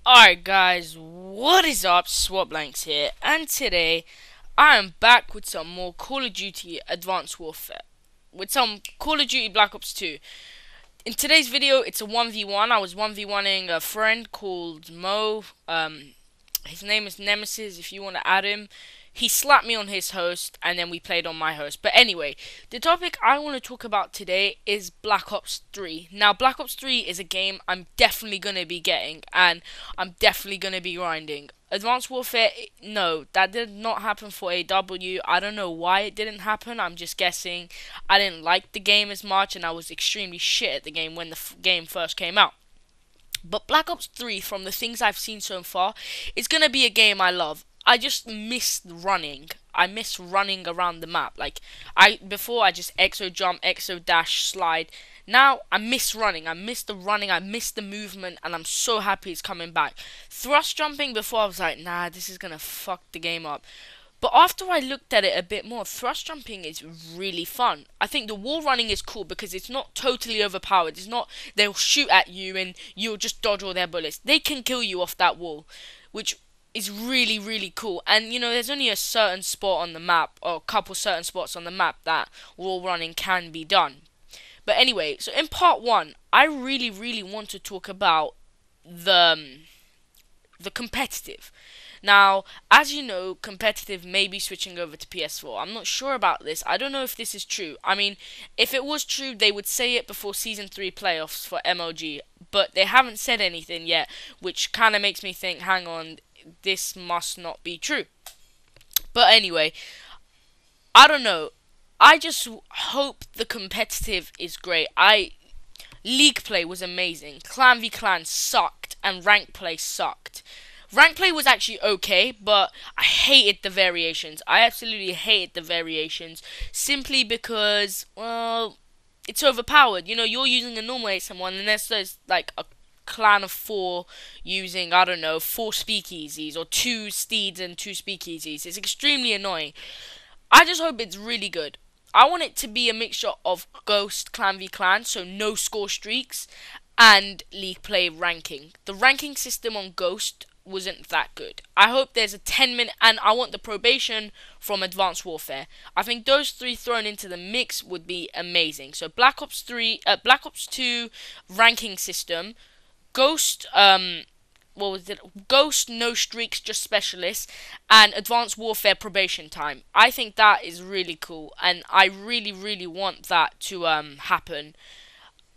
Alright guys, what is up? Swat Blankz here, and today I am back with some more Call of Duty Advanced Warfare. With some Call of Duty Black Ops 2. In today's video, it's a 1v1. I was 1v1ing a friend called Mo. His name is Nemesis if you want to add him. He slapped me on his host, and then we played on my host. But anyway, the topic I want to talk about today is Black Ops 3. Now, Black Ops 3 is a game I'm definitely going to be getting, and I'm definitely going to be grinding. Advanced Warfare, no, that did not happen for AW. I don't know why it didn't happen. I'm just guessing. I didn't like the game as much, and I was extremely shit at the game when the game first came out. But Black Ops 3, from the things I've seen so far, is going to be a game I love. I just miss running. I miss running around the map. Before I just exo jump, exo dash, slide. Now I miss running. I miss the running. I miss the movement, and I'm so happy it's coming back. Thrust jumping before I was like, nah, this is gonna fuck the game up. But after I looked at it a bit more, thrust jumping is really fun. I think the wall running is cool because it's not totally overpowered. It's not they'll shoot at you and you'll just dodge all their bullets. They can kill you off that wall, which is really, really cool. And you know, there's only a certain spot on the map, or a couple certain spots on the map that wall running can be done. But anyway, so in part one, I really, really want to talk about the competitive. Now, as you know, competitive may be switching over to PS4. I'm not sure about this. I don't know if this is true. I mean, if it was true, they would say it before Season 3 playoffs for MLG. But they haven't said anything yet, which kind of makes me think, hang on, this must not be true. But anyway, I don't know. I just hope the competitive is great. League play was amazing. Clan v Clan sucked, and rank play sucked. Rank play was actually okay, but I hated the variations. I absolutely hated the variations simply because, well, it's overpowered. You know, you're using a normal someone, and there's like a clan of four using, I don't know, four speakeasies or two steeds and two speakeasies. It's extremely annoying. I just hope it's really good. I want it to be a mixture of Ghost Clan v Clan, so no score streaks, and League Play ranking. The ranking system on Ghost wasn't that good. I hope there's a 10-minute, and I want the probation from Advanced Warfare. I think those three thrown into the mix would be amazing. So Black Ops 2 ranking system, Ghost, what was it? Ghost, no streaks, just specialists, and Advanced Warfare probation time. I think that is really cool, and I really, really want that to happen.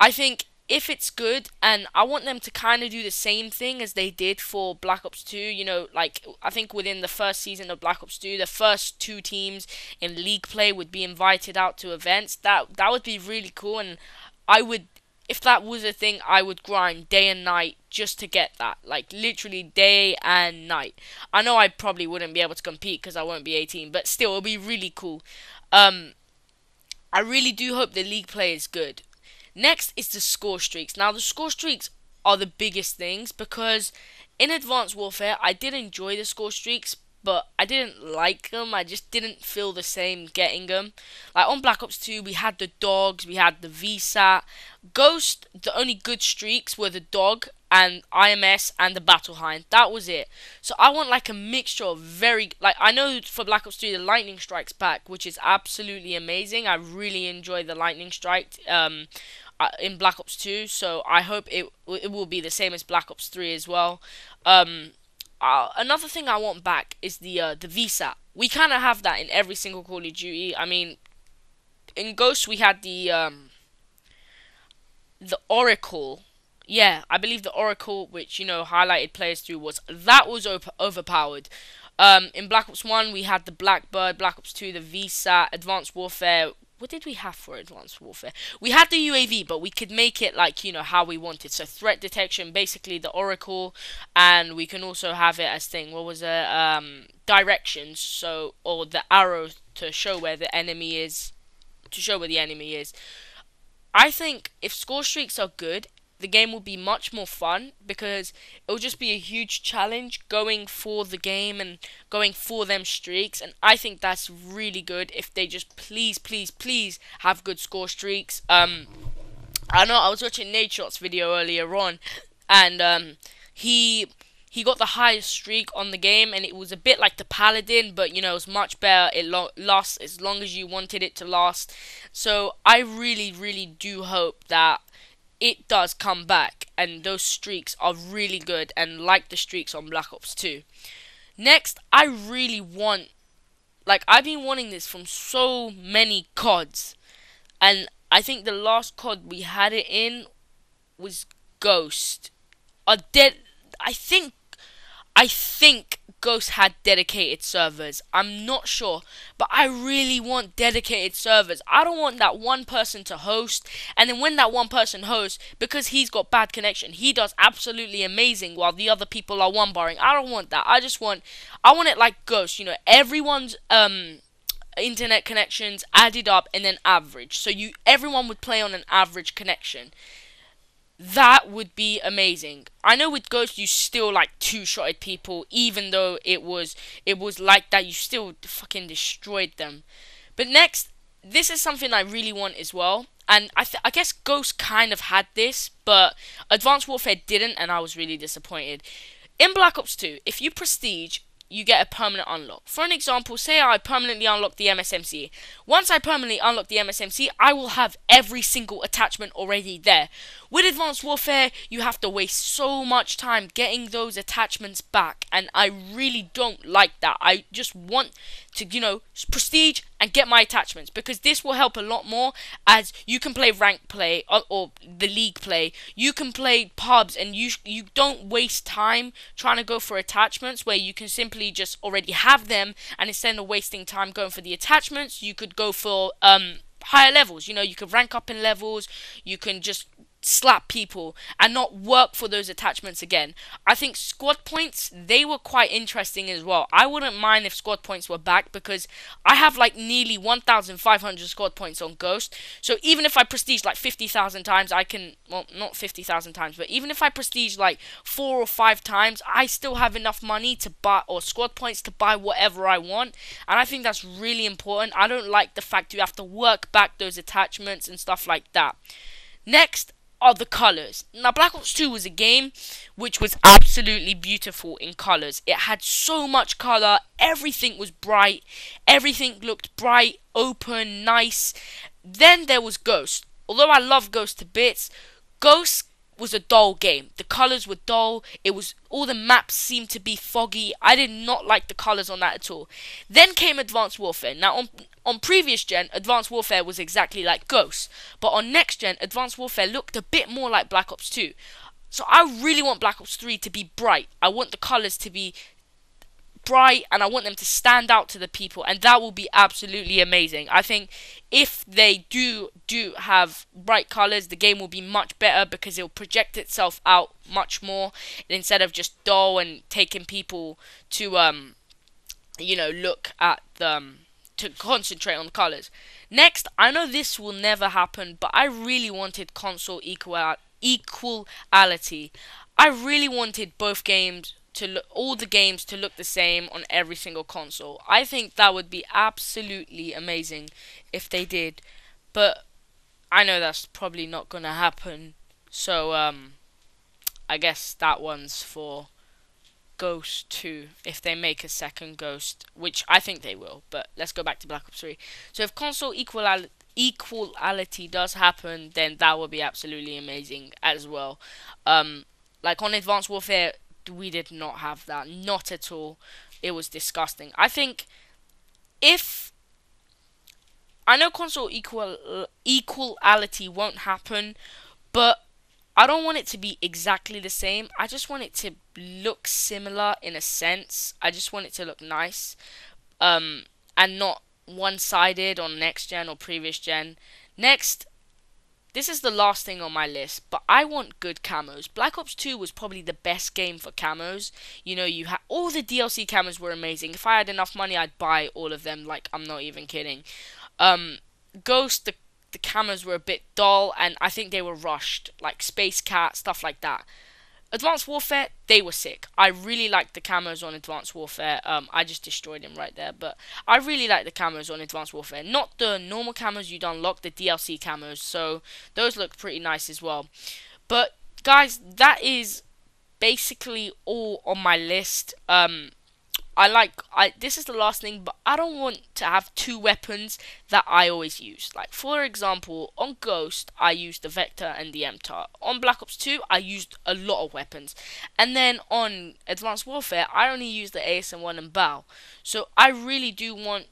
I think if it's good, and I want them to kind of do the same thing as they did for Black Ops 2, you know, like, I think within the first season of Black Ops 2, the first two teams in League Play would be invited out to events. That would be really cool, and I would, if that was a thing, I would grind day and night just to get that. Like, literally day and night. I know I probably wouldn't be able to compete because I won't be 18, but still, it'll be really cool. I really do hope the League Play is good. Next is the score streaks. Now, the score streaks are the biggest things because in Advanced Warfare, I did enjoy the score streaks, but I didn't like them. I just didn't feel the same getting them. Like on Black Ops 2, we had the dogs, we had the VSAT. Ghost, the only good streaks were the dog and IMS and the Battle Hind. That was it. So I want like a mixture of like, I know for Black Ops 3 the Lightning Strike's back, which is absolutely amazing. I really enjoy the Lightning Strike in Black Ops 2, so I hope it will be the same as Black Ops 3 as well. Another thing I want back is the VSAT. We kind of have that in every single Call of Duty. I mean, in Ghost we had the Oracle. Yeah, I believe the Oracle, which, you know, highlighted players through, was overpowered. In Black Ops 1 we had the Blackbird, Black Ops 2 the VSAT, Advanced Warfare. What did we have for Advanced Warfare? We had the UAV, but we could make it like, you know, how we wanted. So threat detection, basically the Oracle, and we can also have it as thing. What was it? Directions. So, or the arrow to show where the enemy is. To show where the enemy is. I think if score streaks are good, the game will be much more fun because it will just be a huge challenge going for the game and going for them streaks, and I think that's really good if they just please, please, please have good score streaks. I know I was watching Nadeshot's video earlier on, and he he got the highest streak on the game, and it was a bit like the Paladin, but you know, it was much better. It lasts as long as you wanted it to last. So I really, really do hope that it does come back, and those streaks are really good, and like the streaks on Black Ops 2. Next, I really want, like, I've been wanting this from so many CODs, and I think the last COD we had it in was Ghost. A dead, I think Ghost had dedicated servers. I'm not sure, but I really want dedicated servers. I don't want that one person to host, and then when that one person hosts, because he's got bad connection, he does absolutely amazing while the other people are one barring. I don't want that. I want it like Ghost. You know, everyone's internet connections added up and then average. So everyone would play on an average connection. That would be amazing. I know with Ghost you still like two-shotted people, even though it was like that, you still fucking destroyed them. But next, this is something I really want as well, and I guess Ghost kind of had this, but Advanced Warfare didn't, and I was really disappointed. In Black Ops 2, if you prestige, you get a permanent unlock. For an example, say I permanently unlock the MSMC. Once I permanently unlock the MSMC, I will have every single attachment already there. With Advanced Warfare, you have to waste so much time getting those attachments back, and I really don't like that. I just want to, you know, prestige and get my attachments, because this will help a lot more, as you can play rank play or the league play. You can play pubs, and you don't waste time trying to go for attachments where you can simply just already have them, and instead of wasting time going for the attachments, you could go for higher levels. You know, you could rank up in levels, you can just slap people and not work for those attachments again. I think squad points, they were quite interesting as well. I wouldn't mind if squad points were back, because I have like nearly 1,500 squad points on Ghost. So even if I prestige like 50,000 times, I can, well, not 50,000 times, but even if I prestige like 4 or 5 times, I still have enough money to buy, or squad points to buy whatever I want. And I think that's really important. I don't like the fact you have to work back those attachments and stuff like that. Next are the colours. Now, Black Ops 2 was a game which was absolutely beautiful in colours. It had so much colour, everything was bright, everything looked bright, open, nice. Then there was Ghost. Although I love Ghost to bits, Ghost was a dull game. The colours were dull. All the maps seemed to be foggy. I did not like the colours on that at all. Then came Advanced Warfare. Now on previous gen, Advanced Warfare was exactly like Ghost, but on next gen, Advanced Warfare looked a bit more like Black Ops 2. So I really want Black Ops 3 to be bright. I want the colours to be bright, and I want them to stand out to the people, and that will be absolutely amazing. I think if they do have bright colours, the game will be much better, because it will project itself out much more instead of just dull and taking people to you know, look at them, to concentrate on the colours. Next, I know this will never happen, but I really wanted console equality. I really wanted all the games to look the same on every single console. I think that would be absolutely amazing if they did, but I know that's probably not gonna happen. So I guess that one's for Ghost 2, if they make a second Ghost, which I think they will. But let's go back to Black Ops 3. So if console equality does happen, then that would be absolutely amazing as well. Like on Advanced Warfare, we did not have that, not at all. It was disgusting. I think I know console equality won't happen, but I don't want it to be exactly the same. I just want it to look similar in a sense. I just want it to look nice, and not one-sided on next gen or previous gen. Next, this is the last thing on my list, but I want good camos. Black Ops 2 was probably the best game for camos. You know, you had all the DLC camos were amazing. If I had enough money, I'd buy all of them. Like, I'm not even kidding. Ghost, the camos were a bit dull, and I think they were rushed, like Space Cat, stuff like that. Advanced Warfare, they were sick. I really liked the camos on Advanced Warfare. I just destroyed him right there, but I really like the camos on Advanced Warfare. Not the normal camos you'd unlock, the DLC camos, so those look pretty nice as well. But guys, that is basically all on my list. This is the last thing, but I don't want to have two weapons that I always use. Like for example, on Ghost I used the Vector and the MTAR. On Black Ops 2 I used a lot of weapons. And then on Advanced Warfare I only used the ASM1 and BAL. So I really do want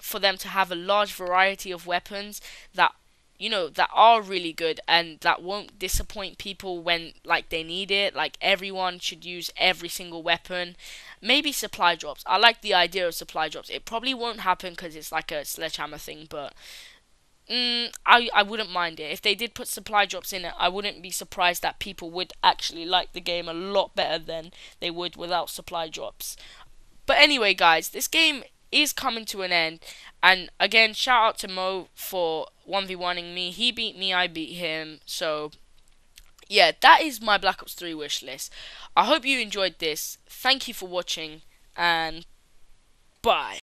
for them to have a large variety of weapons that that are really good and that won't disappoint people when like they need it. Like everyone should use every single weapon. Maybe supply drops. I like the idea of supply drops. It probably won't happen because it's like a sledgehammer thing, but I wouldn't mind it if they did put supply drops in it. I wouldn't be surprised that people would actually like the game a lot better than they would without supply drops. But anyway, guys, this game is coming to an end. And again, shout out to Mo for 1v1ing me. He beat me, I beat him. So, yeah, that is my Black Ops 3 wish list. I hope you enjoyed this. Thank you for watching, and bye.